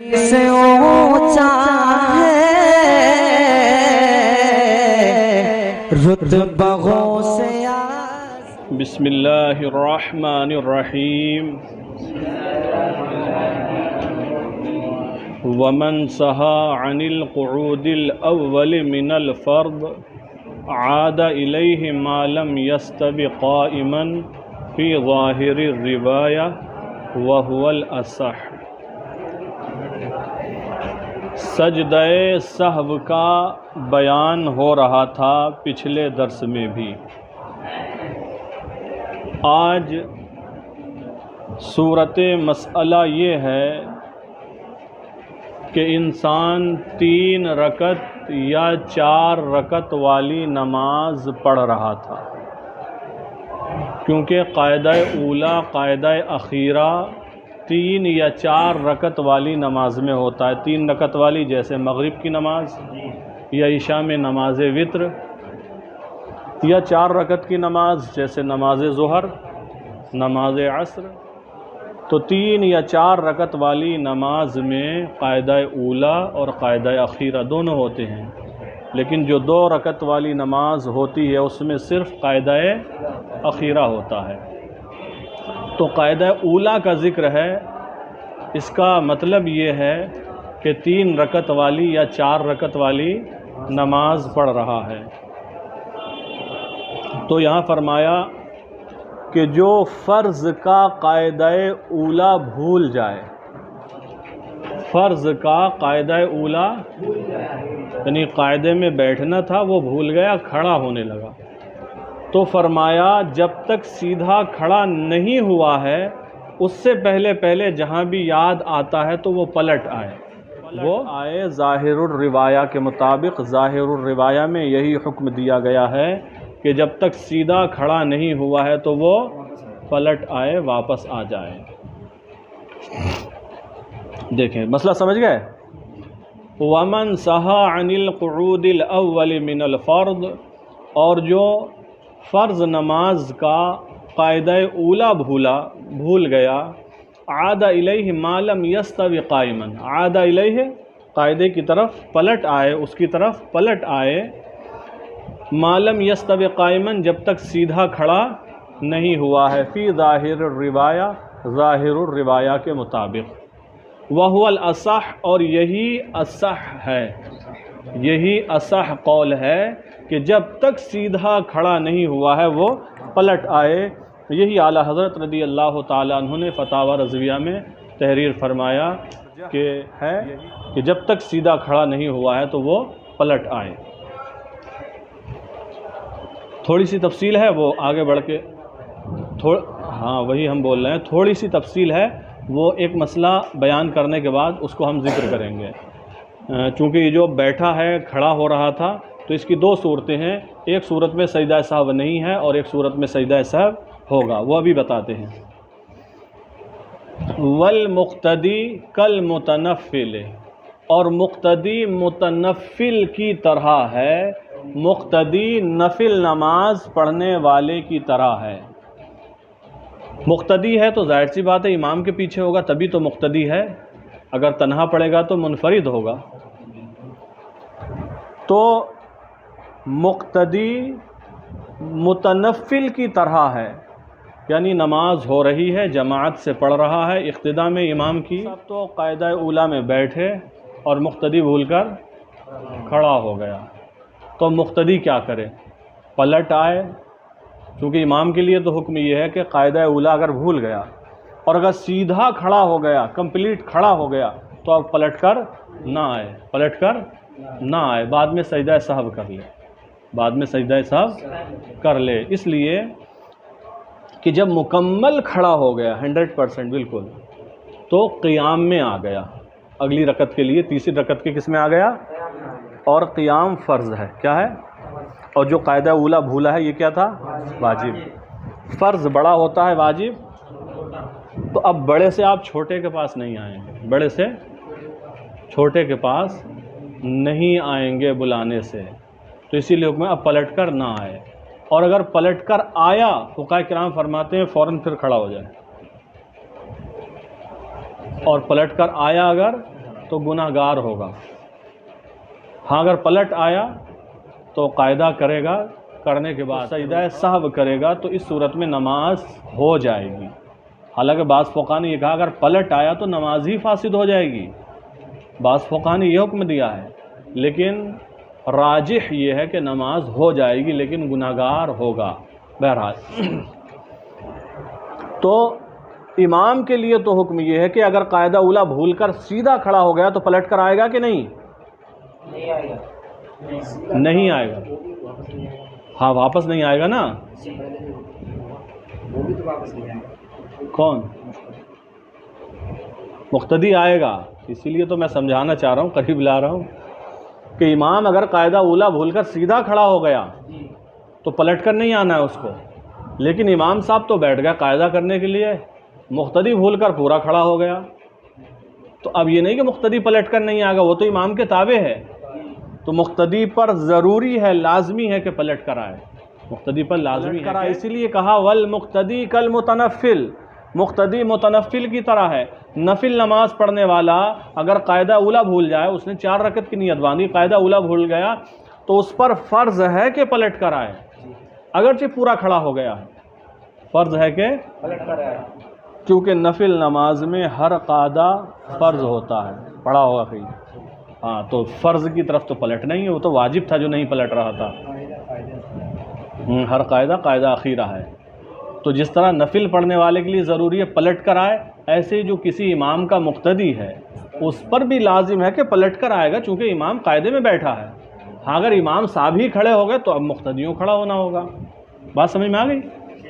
سے اونچا ہے رتبوں سے بسم اللہ الرحمن الرحیم ومن سہا عن القعود الاول من الفرض عاد الیہ ما لم یستب قائما فی ظاہر الروایہ وہو الاصح۔ سجدہ سہو کا بیان ہو رہا تھا پچھلے درس میں بھی۔ آج صورت مسئلہ یہ ہے کہ انسان 3 رکعت یا 4 رکعت والی نماز پڑھ رہا تھا، کیونکہ قاعدہ اولیٰ قاعدہ اخیرہ 3 یا 4 رکعت والی نماز میں ہوتا ہے۔ 3 رکعت والی جیسے مغرب کی نماز یا عشاء میں نماز وتر، یا 4 رکعت کی نماز جیسے نماز ظہر، نماز عصر۔ تو 3 یا 4 رکعت والی نماز میں قاعدہ اولیٰ اور قاعدہ اخیرہ دونوں ہوتے ہیں، لیکن جو 2 رکعت والی نماز ہوتی ہے اس میں صرف قاعدہ اخیرہ ہوتا ہے۔ تو قاعدہ اولیٰ کا ذکر ہے، اس کا مطلب یہ ہے کہ 3 رکعت والی یا 4 رکعت والی نماز پڑھ رہا ہے۔ تو یہاں فرمایا کہ جو فرض کا قاعدہ اولیٰ بھول جائے، فرض کا قاعدہ اولیٰ یعنی قاعدے میں بیٹھنا تھا وہ بھول گیا، کھڑا ہونے لگا، تو فرمایا جب تک سیدھا کھڑا نہیں ہوا ہے اس سے پہلے جہاں بھی یاد آتا ہے تو وہ پلٹ آئے، وہ آئے ظاہر الروایہ کے مطابق۔ ظاہر الروایہ میں یہی حکم دیا گیا ہے کہ جب تک سیدھا کھڑا نہیں ہوا ہے تو وہ پلٹ آئے، واپس آ جائے۔ دیکھیں مسئلہ سمجھ گئے؟ وَمَنْ سَهَا عَنِ الْقُعُودِ الْأَوَّلِ مِنَ الْفَرْضِ، اور جو فرض نماز کا قاعدہ اولیٰ بھول گیا، عاد الیہ ما لم یستو قائما، عاد الیہ قاعدے کی طرف پلٹ آئے، اس کی طرف پلٹ آئے، ما لم یستو قائما جب تک سیدھا کھڑا نہیں ہوا ہے، فی ظاہر الروایہ ظاہر الروایہ کے مطابق، وہو الاصح، اور یہی اصح ہے، یہی اصح قول ہے کہ جب تک سیدھا کھڑا نہیں ہوا ہے وہ پلٹ آئے۔ یہی اعلیٰ حضرت رضی اللہ تعالیٰ عنہ نے فتاوی رضویہ میں تحریر فرمایا کہ ہے کہ جب تک سیدھا کھڑا نہیں ہوا ہے تو وہ پلٹ آئے۔ تھوڑی سی تفصیل ہے، وہ آگے بڑھ کے ہاں وہی ہم بول رہے ہیں، تھوڑی سی تفصیل ہے، وہ ایک مسئلہ بیان کرنے کے بعد اس کو ہم ذکر کریں گے۔ چونکہ یہ جو بیٹھا ہے کھڑا ہو رہا تھا تو اس کی 2 صورتیں ہیں، ایک صورت میں سجدہ سہو نہیں ہے اور ایک صورت میں سجدہ سہو ہوگا، وہ ابھی بتاتے ہیں۔ والمقتدی کالمتنفل، اور مقتدی متنفل کی طرح ہے، مقتدی نفل نماز پڑھنے والے کی طرح ہے۔ مقتدی ہے تو ظاہر سی بات ہے امام کے پیچھے ہوگا تبھی تو مقتدی ہے، اگر تنہا پڑھے گا تو منفرد ہوگا۔ تو مقتدی متنفل کی طرح ہے، یعنی نماز ہو رہی ہے، جماعت سے پڑھ رہا ہے اقتداء میں امام کی، سب تو قاعدہ اولیٰ میں بیٹھے اور مقتدی بھول کر کھڑا ہو گیا، تو مقتدی کیا کرے؟ پلٹ آئے، کیونکہ امام کے لیے تو حکم یہ ہے کہ قاعدہ اولیٰ اگر بھول گیا اور اگر سیدھا کھڑا ہو گیا، کمپلیٹ کھڑا ہو گیا، تو اب پلٹ کر نہ آئے، پلٹ کر نہ آئے، بعد میں سجدہ سہو کر لے، بعد میں سجدہ سہو کر لے، اس لیے کہ جب مکمل کھڑا ہو گیا 100% بالکل، تو قیام میں آ گیا اگلی رکعت کے لیے، تیسری رکعت کے کس میں آ گیا؟ اور قیام فرض ہے، کیا ہے؟ اور جو قاعدہ اولیٰ بھولا ہے یہ کیا تھا؟ واجب۔ فرض بڑا ہوتا ہے، واجب تو اب بڑے سے آپ چھوٹے کے پاس نہیں آئیں گے، بڑے سے چھوٹے کے پاس نہیں آئیں گے بلانے سے، تو اسی لیے حکم ہے اب پلٹ کر نہ آئے، اور اگر پلٹ کر آیا فقہاء کرام فرماتے ہیں فوراً پھر کھڑا ہو جائے، اور پلٹ کر آیا اگر تو گناہ گار ہوگا. ہاں اگر پلٹ آیا تو قاعدہ کرے گا, کرنے کے بعد سجدہ سہو کرے گا تو اس صورت میں نماز ہو جائے گی. حالانکہ بعض فقہا نے یہ کہا اگر پلٹ آیا تو نماز ہی فاسد ہو جائے گی. بعض فقہا نے یہ حکم دیا ہے, لیکن راجح یہ ہے کہ نماز ہو جائے گی لیکن گناہگار ہوگا. بہرحال تو امام کے لیے تو حکم یہ ہے کہ اگر قاعدہ اولیٰ بھول کر سیدھا کھڑا ہو گیا تو پلٹ کر آئے گا کہ نہیں؟ نہیں آئے گا. ہاں واپس نہیں آئے گا نا. کون؟ مقتدی آئے گا. اسی لیے تو میں سمجھانا چاہ رہا ہوں, قریب لا رہا ہوں کہ امام اگر قاعدہ اولیٰ بھول کر سیدھا کھڑا ہو گیا تو پلٹ کر نہیں آنا ہے اس کو. لیکن امام صاحب تو بیٹھ گیا قاعدہ کرنے کے لیے, مقتدی بھول کر پورا کھڑا ہو گیا, تو اب یہ نہیں کہ مقتدی پلٹ کر نہیں آئے گا, وہ تو امام کے تابع ہے. تو مقتدی پر ضروری ہے, لازمی ہے کہ پلٹ کر آئے. مقتدی پر لازمی ہے, اسی لیے کہا والمقتدی کالمتنفل, مقتدی متنفل کی طرح ہے. نفل نماز پڑھنے والا اگر قاعدہ اولیٰ بھول جائے, اس نے 4 رکعت کی نیت باندھی, قاعدہ اولیٰ بھول گیا تو اس پر فرض ہے کہ پلٹ کر آئے, اگرچہ پورا کھڑا ہو گیا ہے. فرض ہے کہ پلٹ کر آئے, کیونکہ نفل نماز میں ہر قاعدہ فرض ہوتا ہے. پڑھا ہوگا کہیں. ہاں تو فرض کی طرف تو پلٹنا ہی ہے, وہ تو واجب تھا جو نہیں پلٹ رہا تھا. ہر قاعدہ قاعدہ اخیرہ ہے. تو جس طرح نفل پڑھنے والے کے لیے ضروری ہے پلٹ کر آئے, ایسے جو کسی امام کا مقتدی ہے اس پر بھی لازم ہے کہ پلٹ کر آئے گا, چونکہ امام قاعدے میں بیٹھا ہے. ہاں اگر امام صاحب ہی کھڑے ہو گئے تو اب مقتدیوں کھڑا ہونا ہوگا. بات سمجھ میں آ گئی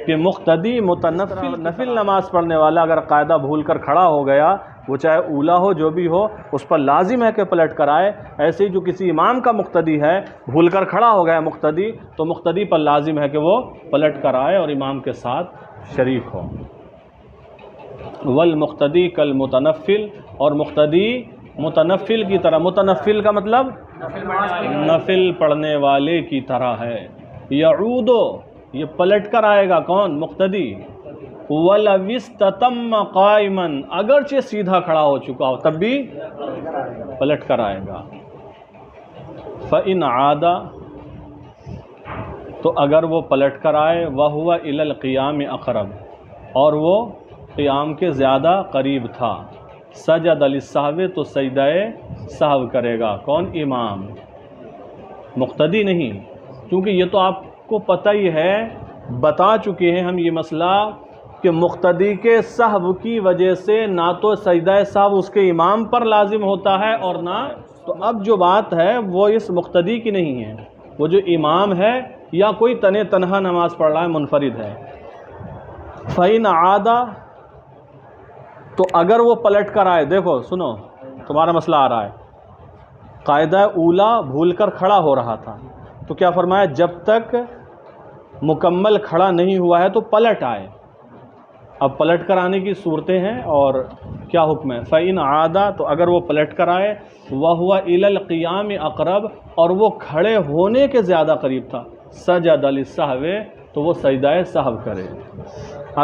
کہ مقتدی متنفل نفل نماز پڑھنے والا اگر قاعدہ بھول کر کھڑا ہو گیا, وہ چاہے اولیٰ ہو جو بھی ہو, اس پر لازم ہے کہ پلٹ کر آئے. ایسے ہی جو کسی امام کا مقتدی ہے بھول کر کھڑا ہو گیا مقتدی, تو مقتدی پر لازم ہے کہ وہ پلٹ کر آئے اور امام کے ساتھ شریک ہو. والمقتدی کالمتنفل, اور مقتدی متنفل کی طرح. متنفل کا مطلب نفل پڑھنے والے کی طرح ہے. یعودو, یہ پلٹ کر آئے گا. کون؟ مقتدی. وَلَوِ اسْتَتَمَّ قَائِمًا, اگرچہ سیدھا کھڑا ہو چکا ہو تب بھی پلٹ کر آئے گا. فَإِنْ عَادَ, تو اگر وہ پلٹ کر آئے, وَهُوَ إِلَى الْقِيَامِ أَقْرَبُ, اور وہ قیام کے زیادہ قریب تھا, سجد للسہو, تو سجدہ سہو کرے گا. کون؟ امام, مقتدی نہیں. کیونکہ یہ تو آپ کو پتہ ہی ہے, بتا چکے ہیں ہم یہ مسئلہ کہ مقتدی کے سہو کی وجہ سے نہ تو سجدہ سہو اس کے امام پر لازم ہوتا ہے اور نہ, تو اب جو بات ہے وہ اس مقتدی کی نہیں ہے, وہ جو امام ہے یا کوئی تنہا نماز پڑھ رہا ہے, منفرد ہے. فَإِنْ عَادَ, تو اگر وہ پلٹ کر آئے, دیکھو سنو تمہارا مسئلہ آ رہا ہے. قاعدہ اولیٰ بھول کر کھڑا ہو رہا تھا تو کیا فرمایا, جب تک مکمل کھڑا نہیں ہوا ہے تو پلٹ آئے. اب پلٹ کر آنے کی صورتیں ہیں اور کیا حکم ہے. فَإِنْ عَادَ, تو اگر وہ پلٹ کر آئے, وَهُوَ إِلَى الْقِيَامِ أَقْرَبُ, اور وہ کھڑے ہونے کے زیادہ قریب تھا, سجد للسہو, تو وہ سجدہ سہو کرے.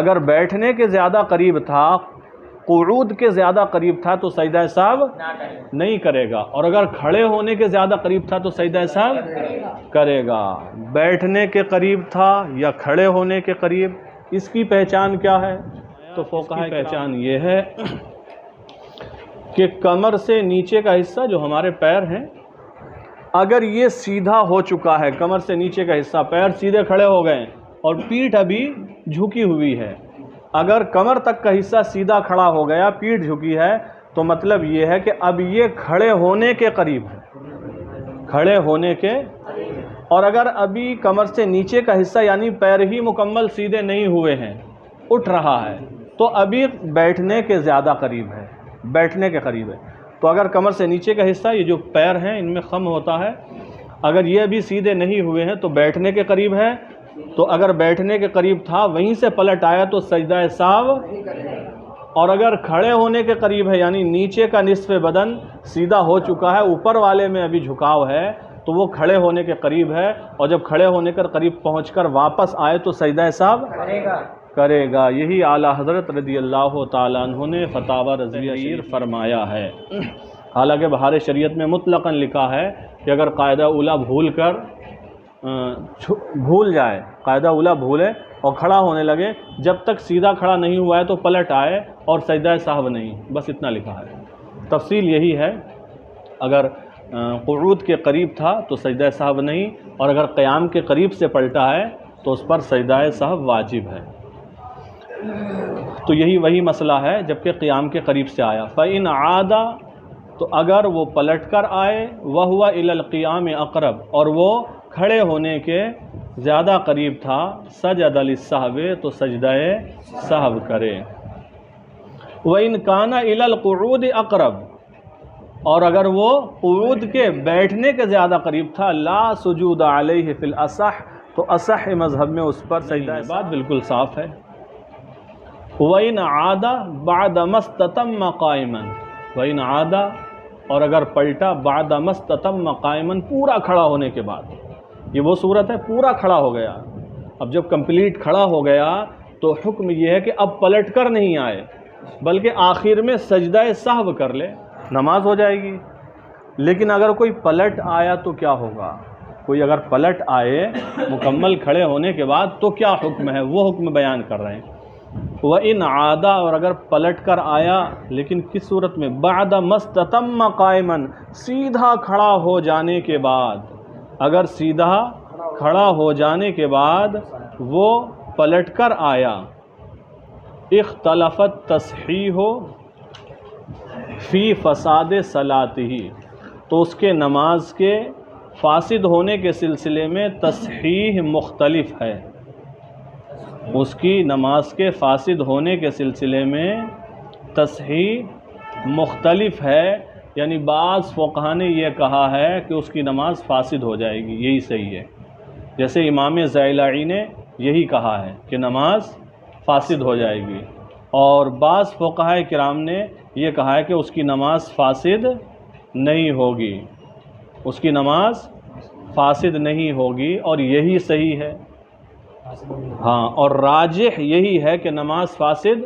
اگر بیٹھنے کے زیادہ قریب تھا, قعود کے زیادہ قریب تھا, تو سجدہ سہو نہیں کرے گا. اور اگر کھڑے ہونے کے زیادہ قریب تھا تو سجدہ سہو کرے گا. بیٹھنے کے قریب تھا یا کھڑے ہونے کے قریب, اس کی پہچان کیا ہے؟ تو فقہا کی پہچان یہ ہے کہ کمر سے نیچے کا حصہ جو ہمارے پیر ہیں, اگر یہ سیدھا ہو چکا ہے, کمر سے نیچے کا حصہ, پیر سیدھے کھڑے ہو گئے اور پیٹھ ابھی جھکی ہوئی ہے, اگر کمر تک کا حصہ سیدھا کھڑا ہو گیا, پیٹھ جھکی ہے, تو مطلب یہ ہے کہ اب یہ کھڑے ہونے کے قریب ہے, کھڑے ہونے کے. اور اگر ابھی کمر سے نیچے کا حصہ یعنی پیر ہی مکمل سیدھے نہیں ہوئے ہیں, اٹھ رہا ہے, تو ابھی بیٹھنے کے زیادہ قریب ہے, بیٹھنے کے قریب ہے. تو اگر کمر سے نیچے کا حصہ, یہ جو پیر ہیں ان میں خم ہوتا ہے, اگر یہ ابھی سیدھے نہیں ہوئے ہیں تو بیٹھنے کے قریب ہے. تو اگر بیٹھنے کے قریب تھا وہیں سے پلٹ آیا تو سجدہ سہو. اور اگر کھڑے ہونے کے قریب ہے یعنی نیچے کا نصف بدن سیدھا ہو چکا ہے, اوپر والے میں ابھی جھکاؤ ہے, تو وہ کھڑے ہونے کے قریب ہے, اور جب کھڑے ہونے کے قریب پہنچ کر واپس آئے تو سجدہ سہو کرے گا. یہی اعلیٰ حضرت رضی اللہ تعالیٰ عنہ نے فتاوی رضویہ فرمایا ہے. حالانکہ بہار شریعت میں مطلقاً لکھا ہے کہ اگر قاعدہ اولا بھول جائے، قاعدہ اولا بھولے اور کھڑا ہونے لگے، جب تک سیدھا کھڑا نہیں ہوا ہے تو پلٹ آئے اور سجدہ سہو نہیں، بس اتنا لکھا ہے۔ تفصیل یہی ہے، اگر قعود کے قریب تھا تو سجدہ سہو نہیں، اور اگر قیام کے قریب سے پلٹا ہے تو اس پر سجدہ سہو واجب ہے۔ تو یہی وہی مسئلہ ہے جبکہ قیام کے قریب سے آیا۔ فَإِنْ عَادَ، تو اگر وہ پلٹ کر آئے، وَهُوَ إِلَى الْقِيَامِ أَقْرَبُ، اور وہ کھڑے ہونے کے زیادہ قریب تھا، سجد للسہو، تو سجدہ سہو کرے۔ وَإِنْ كَانَ إِلَى الْقُعُودِ أَقْرَبُ، اور اگر وہ قعود کے بیٹھنے کے زیادہ قریب تھا، لا سجود علیہ فی الاصح، تو اصح مذہب میں اس پر سجدہ بات بالکل صاف ہے۔ وَإِنْ عَادَ بَعْدَ مَا اسْتَتَمَّ قَائِمًا، وَإِنْ عَادَ، اور اگر پلٹا بعد ما اسْتَتَمَّ قَائِمًا، پورا کھڑا ہونے کے بعد، یہ وہ صورت ہے پورا کھڑا ہو گیا، اب جب کمپلیٹ کھڑا ہو گیا تو حکم یہ ہے کہ اب پلٹ کر نہیں آئے بلکہ آخر میں سجدہ سہو کر لے، نماز ہو جائے گی۔ لیکن اگر کوئی پلٹ آیا تو کیا ہوگا؟ کوئی اگر پلٹ آئے مکمل کھڑے ہونے کے بعد تو کیا حکم ہے، وہ حکم بیان کر رہے ہیں۔ وَإِنْ عَادَ، اور اگر پلٹ کر آیا لیکن کس صورت میں؟ بَعْدَ مَا اسْتَتَمَّ قَائِمًا، سیدھا کھڑا ہو جانے کے بعد، اگر سیدھا کھڑا ہو جانے کے بعد وہ پلٹ کر آیا، اختلفت تصحیح فی فساد صلاتہ، تو اس کے نماز کے فاسد ہونے کے سلسلے میں تصحیح مختلف ہے، اس کی نماز کے فاسد ہونے کے سلسلے میں تصحیح مختلف ہے، یعنی بعض فقہا نے یہ کہا ہے کہ اس کی نماز فاسد ہو جائے گی، یہی صحیح ہے، جیسے امام زیلعی نے یہی کہا ہے کہ نماز فاسد ہو جائے گی، اور بعض فقہاء کرام نے یہ کہا ہے کہ اس کی نماز فاسد نہیں ہوگی، اس کی نماز فاسد نہیں ہوگی، اور یہی صحیح ہے۔ ہاں، اور راجح یہی ہے کہ نماز فاسد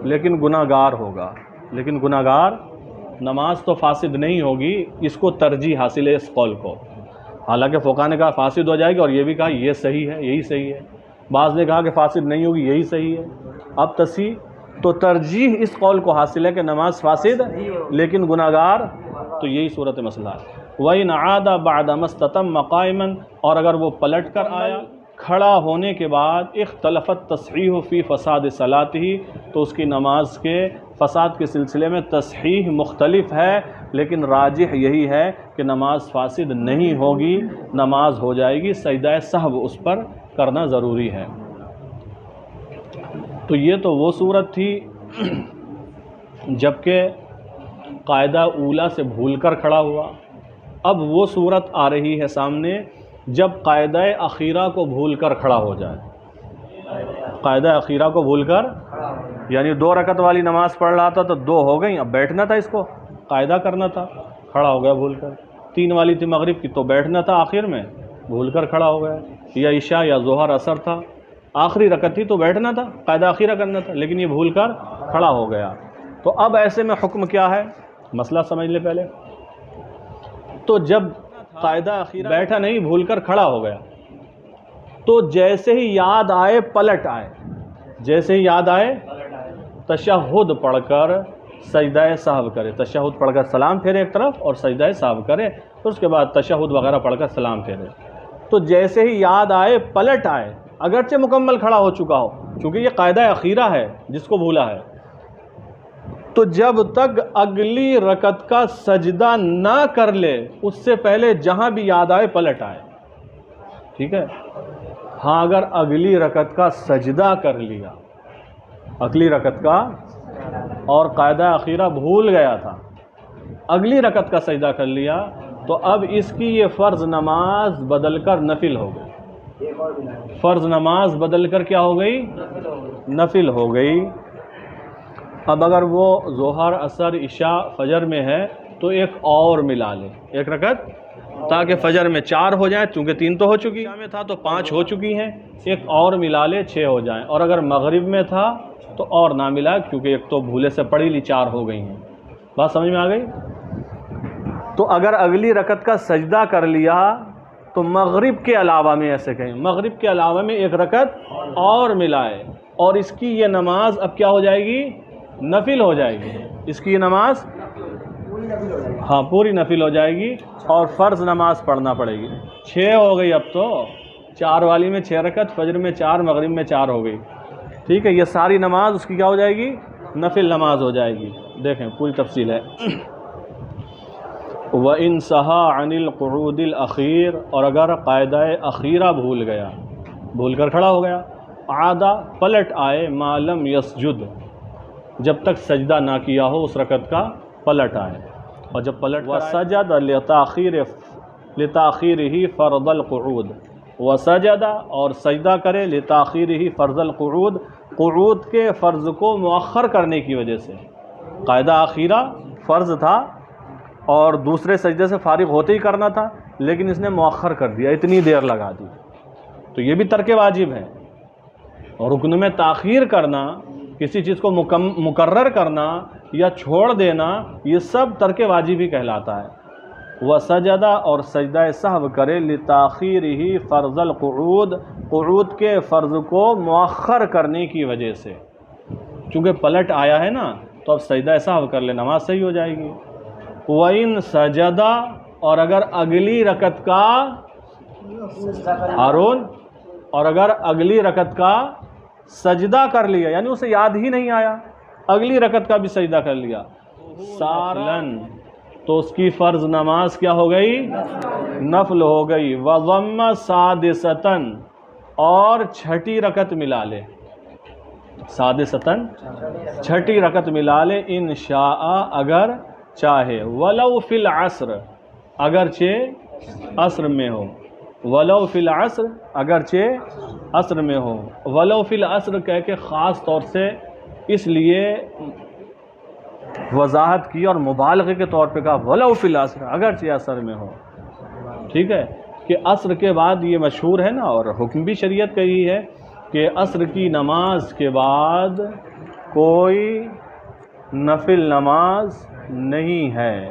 لیکن گناہ گار ہوگا، لیکن گناہ گار، نماز تو فاسد نہیں ہوگی، اس کو ترجیح حاصل ہے اس قول کو۔ حالانکہ فقہاء نے کہا فاسد ہو جائے گی اور یہ بھی کہا یہ صحیح ہے، یہی صحیح ہے، بعض نے کہا کہ فاسد نہیں ہوگی، یہی صحیح ہے۔ اب تصحیح تو ترجیح اس قول کو حاصل ہے کہ نماز فاسد لیکن گناہ گار، تو یہی صورت مسئلہ ہے۔ وَإِنْ عَادَ بَعْدَ مَا اسْتَتَمَّ قَائِمًا، اور اگر وہ پلٹ کر آیا کھڑا ہونے کے بعد، اختلفت تصحیح فی فساد صلاتہ، تو اس کی نماز کے فساد کے سلسلے میں تصحیح مختلف ہے، لیکن راجح یہی ہے کہ نماز فاسد نہیں ہوگی، نماز ہو جائے گی، سجدہ سہو اس پر کرنا ضروری ہے۔ تو یہ تو وہ صورت تھی جبکہ قاعدہ اولا سے بھول کر کھڑا ہوا۔ اب وہ صورت آ رہی ہے سامنے جب قاعدہ اخیرہ کو بھول کر کھڑا ہو جائے، قاعدہ اخیرہ کو بھول کر، یعنی 2 رکعت والی نماز پڑھ رہا تھا تو 2 ہو گئیں، اب بیٹھنا تھا، اس کو قاعدہ کرنا تھا، کھڑا ہو گیا بھول کر۔ 3 والی تھی مغرب کی تو بیٹھنا تھا، آخر میں بھول کر کھڑا ہو گیا، یا عشاء یا ظہر عصر تھا، آخری رکعت تھی تو بیٹھنا تھا، قاعدہ اخیرہ کرنا تھا، لیکن یہ بھول کر کھڑا ہو گیا۔ تو اب ایسے میں حکم کیا ہے، مسئلہ سمجھ لے پہلے۔ تو جب قاعدہ اخیرہ بیٹھا نہیں، بھول کر کھڑا ہو گیا، تو جیسے ہی یاد آئے پلٹ آئے، جیسے ہی یاد آئے تشہد پڑھ کر سجدہ سہو کرے، تشہد پڑھ کر سلام پھیرے ایک طرف اور سجدہ سہو کرے، پھر اس کے بعد تشہد وغیرہ پڑھ کر سلام پھیرے۔ تو جیسے ہی یاد آئے پلٹ آئے، اگرچہ مکمل کھڑا ہو چکا ہو، چونکہ یہ قاعدہ اخیرہ ہے جس کو بھولا ہے، تو جب تک اگلی رکعت کا سجدہ نہ کر لے اس سے پہلے جہاں بھی یاد آئے پلٹ آئے، ٹھیک ہے۔ ہاں، اگر اگلی رکعت کا سجدہ کر لیا، اگلی رکعت کا، اور قاعدہ اخیرہ بھول گیا تھا، اگلی رکعت کا سجدہ کر لیا، تو اب اس کی یہ فرض نماز بدل کر نفل ہو گئی، فرض نماز بدل کر کیا ہو گئی، نفل ہو گئی۔ اب اگر وہ ظہر عصر عشاء فجر میں ہے تو ایک اور ملا لے، ایک رکعت، تاکہ فجر میں 4 ہو جائیں، چونکہ 3 تو ہو چکی، عشاء میں تھا تو 5 ہو چکی ہیں، ایک اور ملا لے 6 ہو جائیں، اور اگر مغرب میں تھا تو اور نہ ملا، کیونکہ ایک تو بھولے سے پڑھی لی 4 ہو گئی ہیں۔ بات سمجھ میں آ گئی؟ تو اگر اگلی رکعت کا سجدہ کر لیا تو مغرب کے علاوہ میں ایسے کہیں، مغرب کے علاوہ میں ایک رکعت اور ملائے، اور اس کی یہ نماز اب کیا ہو جائے گی؟ نفل ہو جائے گی، اس کی یہ نماز ہاں پوری نفل ہو جائے گی، اور فرض نماز پڑھنا پڑے گی۔ 6 ہو گئی اب تو، 4 والی میں 6 رکعت، فجر میں 4، مغرب میں 4 ہو گئی، ٹھیک ہے؟ یہ ساری نماز اس کی کیا ہو جائے گی؟ نفل نماز ہو جائے گی۔ دیکھیں پوری تفصیل ہے۔ وَإِن سَهَا عَنِ الْقُعُودِ الْأَخِيرِ، اور اگر قاعدہ اخیرہ بھول گیا، بھول کر کھڑا ہو گیا، عادہ پلٹ آئے، مَا لَمْ يَسْجُدْ، جب تک سجدہ نہ کیا ہو اس رکعت کا پلٹ آئے، اور جب پلٹ وَسَجَدَ لِتَأْخِيرِهِ فَرْضَ الْقُعُودِ، وَسَجَدَ اور سجدہ کرے لِتَأْخِيرِهِ فَرْضَ الْقُعُودِ، قعود کے فرض کو مؤخر کرنے کی وجہ سے۔ قاعدہ اخیرہ فرض تھا اور دوسرے سجدے سے فارغ ہوتے ہی کرنا تھا، لیکن اس نے مؤخر کر دیا، اتنی دیر لگا دی، تو یہ بھی ترک واجب ہے۔ اور رکن میں تاخیر کرنا، کسی چیز کو مقرر کرنا یا چھوڑ دینا، یہ سب ترک واجب ہی کہلاتا ہے۔ وَسَجَدَ اور سجدہ سہو کرے لِتَأْخِيرِهِ فَرْضَ الْقُعُودِ، قعود کے فرض کو مؤخر کرنے کی وجہ سے، چونکہ پلٹ آیا ہے نا تو اب سجدہ سہو کر لے، نماز صحیح ہو جائے گی۔ وَإِن سَجَدَ اور اگر اگلی رکعت کا ہارون، اور اگر اگلی رکعت کا سجدہ کر لیا، یعنی اسے یاد ہی نہیں آیا، اگلی رکعت کا بھی سجدہ کر لیا، سارن تو اس کی فرض نماز کیا ہو گئی؟ نفل ہو گئی۔ وَضَمَّ سَادِسَةً اور چھٹی رکعت ملا لے، سادسۃً چھٹی رکعت ملا لے، ان شاء اگر چاہے، وَلَوْ فِي الْعَصْرِ اگرچہ عصر میں ہو، وَلَوْ فِي الْعَصْرِ اگرچہ عصر میں ہو، وَلَوْ فِي الْعَصْرِ کہہ کے خاص طور سے اس لیے وضاحت کی اور مبالغے کے طور پہ کہا وَلَوْ فِي الْعَصْرِ اگرچہ عصر میں ہو، ٹھیک ہے؟ کہ عصر کے بعد یہ مشہور ہے نا، اور حکم بھی شریعت کا یہی ہے کہ عصر کی نماز کے بعد کوئی نفل نماز نہیں ہے۔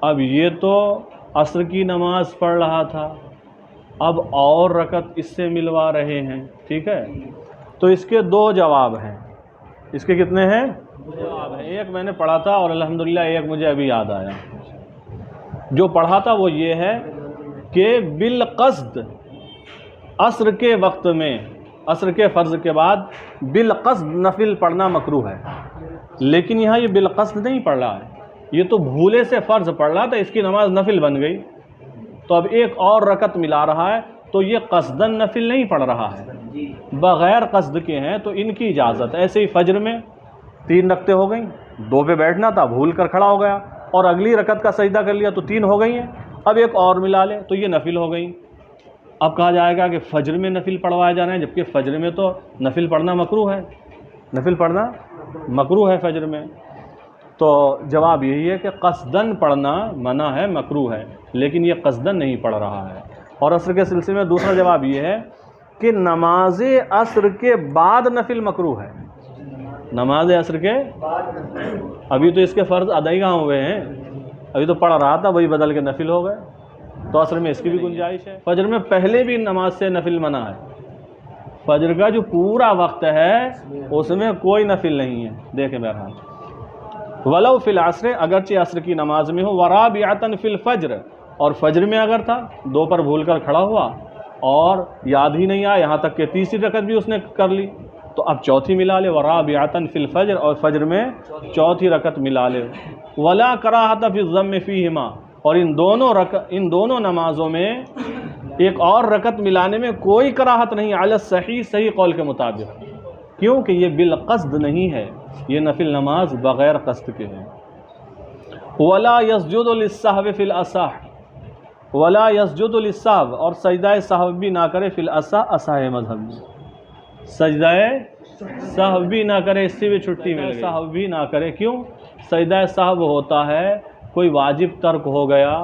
اب یہ تو عصر کی نماز پڑھ رہا تھا، اب اور رکعت اس سے ملوا رہے ہیں، ٹھیک ہے؟ تو اس کے 2 جواب ہیں۔ اس کے کتنے ہیں؟ 2 جواب ہیں۔ ایک میں نے پڑھا تھا اور الحمدللہ ایک مجھے ابھی یاد آیا۔ جو پڑھا تھا وہ یہ ہے کہ بالقصد عصر کے وقت میں، عصر کے فرض کے بعد بالقصد نفل پڑھنا مکروہ ہے، لیکن یہاں یہ بالقصد نہیں پڑھ رہا ہے، یہ تو بھولے سے فرض پڑھ رہا تھا، اس کی نماز نفل بن گئی، تو اب ایک اور رکعت ملا رہا ہے، تو یہ قصداً نفل نہیں پڑھ رہا ہے، بغیر قصد کے ہیں، تو ان کی اجازت۔ ایسے ہی فجر میں 3 رکعتیں ہو گئیں، 2 پہ بیٹھنا تھا، بھول کر کھڑا ہو گیا، اور اگلی رکعت کا سجدہ کر لیا تو 3 ہو گئی ہیں، اب ایک اور ملا لے تو یہ نفل ہو گئی۔ اب کہا جائے گا کہ فجر میں نفل پڑھوائے جا رہے ہیں، جبکہ فجر میں تو نفل پڑھنا مکروہ ہے، نفل پڑھنا مکروہ ہے فجر میں۔ تو جواب یہی ہے کہ قصداً پڑھنا منع ہے، مکروہ ہے، لیکن یہ قصداً نہیں پڑھ رہا ہے۔ اور عصر کے سلسلے میں دوسرا جواب یہ ہے کہ نماز عصر کے بعد نفل مکروہ ہے، نماز عصر کے ابھی تو اس کے فرض ادائی کہاں ہوئے ہیں، ابھی تو پڑھ رہا تھا، وہی بدل کے نفل ہو گئے، تو عصر میں اس کی بھی گنجائش ہے۔ فجر میں پہلے بھی نماز سے نفل منع ہے، فجر کا جو پورا وقت ہے اس میں کوئی نفل نہیں ہے۔ دیکھیں بہرحال وَلَوْ فِي الْعَصْرِ اگرچہ عصر کی نماز میں ہو، وَرَابِعَةً فِي الْفَجْرِ اور فجر میں اگر تھا، 2 پر بھول کر کھڑا ہوا اور یاد ہی نہیں آیا، یہاں تک کہ تیسری رکعت بھی اس نے کر لی، تو اب چوتھی ملا لے، وَرَابِعَةً فِي الْفَجْرِ اور فجر میں چوتھی رکعت ملا لے۔ وَلَا كَرَاهَةَ فِي الضَّمِّ فِيهِمَا اور ان دونوں نمازوں میں ایک اور رکعت ملانے میں کوئی کراہت نہیں، علی الصحیح صحیح قول کے مطابق، کیونکہ یہ بالقصد نہیں ہے، یہ نفل نماز بغیر قصد کے ہے۔ وَلَا يَسْجُدُ لِلسَّهْوِ فِي الْأَصَحِّ وَلَا يَسْجُدُ لِلسَّهْوِ اور سجدہ سہو بھی نہ کرے، فی الأصح اصح مذہب میں سجدہ سہو بھی نہ کرے، اس سے بھی چھٹی مل گئی، سہو بھی نہ کرے، کیوں؟ سجدہ سہو ہوتا ہے کوئی واجب ترک ہو گیا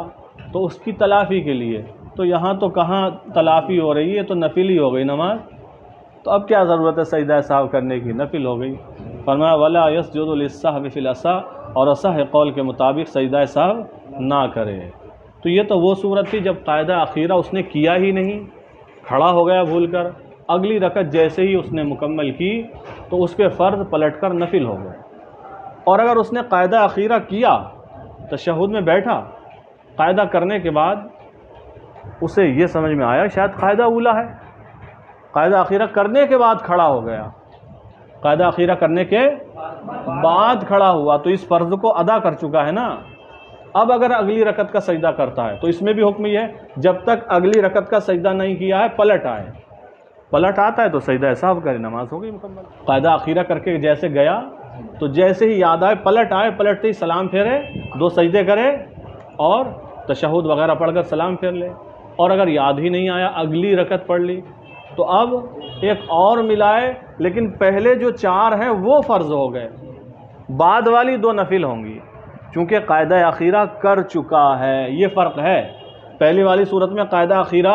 تو اس کی تلافی کے لیے، تو یہاں تو کہاں تلافی ہو رہی ہے، تو نفل ہی ہو گئی نماز، تو اب کیا ضرورت ہے سجدہ سہو کرنے کی، نفل ہو گئی۔ فرمایا ولا یسجد للسہو فی العصا، اور اصح قول کے مطابق سجدہ سہو نہ کرے۔ تو یہ تو وہ صورت تھی جب قاعدہ اخیرہ اس نے کیا ہی نہیں، کھڑا ہو گیا بھول کر، اگلی رکعت جیسے ہی اس نے مکمل کی تو اس کے فرض پلٹ کر نفل ہو گئے۔ اور اگر اس نے قاعدہ اخیرہ کیا، تشہد میں بیٹھا، قاعدہ کرنے کے بعد اسے یہ سمجھ میں آیا شاید قاعدہ اولا ہے، قاعدہ اخیرہ کرنے کے بعد کھڑا ہو گیا، قاعدہ اخیرہ کرنے کے بعد کھڑا ہوا تو اس فرض کو ادا کر چکا ہے نا۔ اب اگر اگلی رکعت کا سجدہ کرتا ہے تو اس میں بھی حکم یہ ہے جب تک اگلی رکعت کا سجدہ نہیں کیا ہے پلٹ آئے، پلٹ آتا ہے تو سجدہ سہو کرے، نماز ہو گئی مکمل۔ قاعدہ اخیرہ کر کے جیسے گیا تو جیسے ہی یاد آئے پلٹ آئے، پلٹتے ہی سلام پھیرے، 2 سجدے کرے اور تشہد وغیرہ پڑھ کر سلام پھیر لے۔ اور اگر یاد ہی نہیں آیا اگلی رکعت پڑھ لی تو اب ایک اور ملائے، لیکن پہلے جو 4 ہیں وہ فرض ہو گئے، بعد والی 2 نفل ہوں گی، چونکہ قاعدہ اخیرہ کر چکا ہے۔ یہ فرق ہے، پہلی والی صورت میں قاعدہ اخیرہ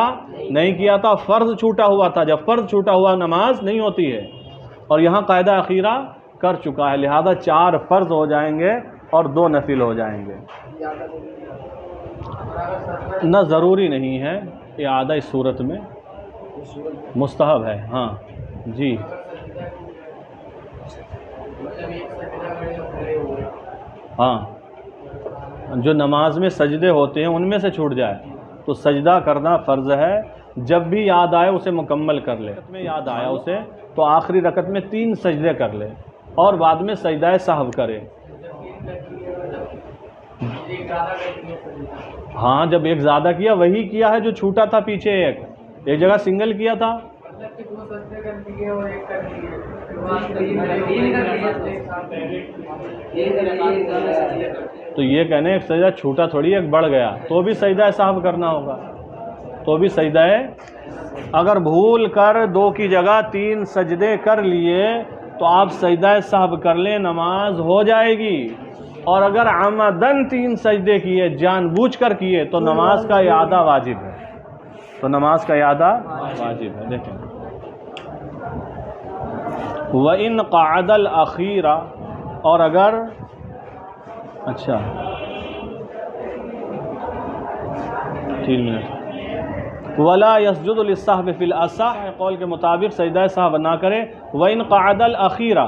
نہیں کیا تھا، فرض چھوٹا ہوا تھا، جب فرض چھوٹا ہوا نماز نہیں ہوتی ہے، اور یہاں قاعدہ اخیرہ کر چکا ہے، لہذا 4 فرض ہو جائیں گے اور 2 نفل ہو جائیں گے۔ نہ ضروری نہیں ہے اعادہ اس صورت میں، مستحب ہے۔ ہاں جی، ہاں جو نماز میں سجدے ہوتے ہیں ان میں سے چھوٹ جائے تو سجدہ کرنا فرض ہے، جب بھی یاد آئے اسے مکمل کر لے۔ میں یاد آیا اسے تو آخری رکعت میں 3 سجدے کر لے اور بعد میں سجدہ سہو کرے۔ ہاں جب ایک زیادہ کیا وہی کیا ہے جو چھوٹا تھا پیچھے، ایک جگہ سنگل کیا تھا، تو یہ کہنے ایک سجدہ چھوٹا تھوڑی ایک بڑھ گیا تو بھی سجدہ سہو کرنا ہوگا، تو بھی سجدہ اگر بھول کر 2 کی جگہ 3 سجدے کر لیے تو آپ سجدہ سہو کر لیں، نماز ہو جائے گی۔ اور اگر عمدن 3 سجدے کیے، جان بوجھ کر کیے، تو نماز کا اعادہ واجب ہے، تو نماز کا اعادہ واجب ہے۔ دیکھیں وَإِنْ قَعَدَ الْأَخِيرَ، اور اگر اچھا 3 منٹ، وَلَا يَسْجُدُ لِلسَّهْوِ فِي الْأَصَحِّ قول کے مطابق سجدہ سہو نہ کرے۔ وَإِنْ قَعَدَ الْأَخِيرَ،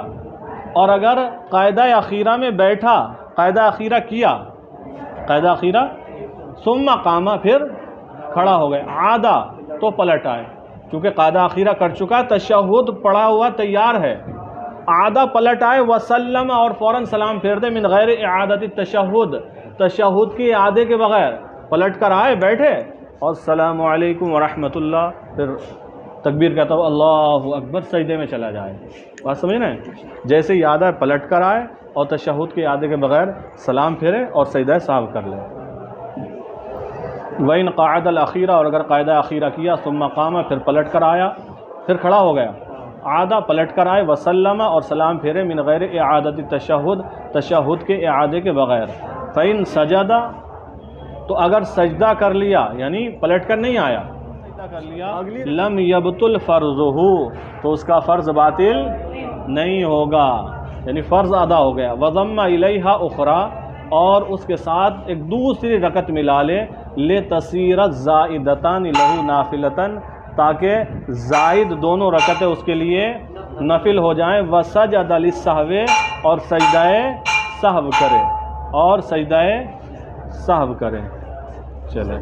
اور اگر قاعدہ اخیرہ میں بیٹھا، قاعدہ اخیرہ کیا، قاعدہ اخیرہ ثم قام، پھر کھڑا ہو گئے، عادہ تو پلٹ آئے، کیونکہ قاعدہ اخیرہ کر چکا، تشہد پڑھا ہوا تیار ہے، عادہ پلٹ آئے، وسلم، اور فوراً سلام پھیر دے، من غیر اعادت التشہد، تشہد کی اعادے کے بغیر پلٹ کر آئے، بیٹھے اور السلام علیکم ورحمۃ اللہ، پھر تکبیر کہتا ہو اللہ اکبر، سجدے میں چلا جائے۔ بات سمجھ نا، جیسے یاد آئے پلٹ کر آئے اور تشہد کے اعادے کے بغیر سلام پھیرے اور سجدہ سہو کر لے۔ وَإِنْ قَعَدَ الْأَخِيرَ، اور اگر قاعدہ اخیرہ کیا، ثم قام، پھر پلٹ کر آیا، پھر کھڑا ہو گیا، عادہ پلٹ کر آئے، وسلم، اور سلام پھیرے، من غیر اعادت التشہد، تشہد کے اعادے کے بغیر۔ فَإِنْ سَجَدَ، تو اگر سجدہ کر لیا، یعنی پلٹ کر نہیں آیا، سجدہ کر لیا، لم یبطل فرضہ، تو اس کا فرض باطل نہیں ہوگا، یعنی فرض ادا ہو گیا۔ وضم الیہا اخرى، اور اس کے ساتھ ایک دوسری رکعت ملا لے، لتصیر الزائدتان لہ نافلتن، تاکہ زائد دونوں رکعتیں اس کے لیے نفل ہو جائیں، وسجد للسہو، اور سجدہ سہو کرے، اور سجدہ سہو کرے۔ چلے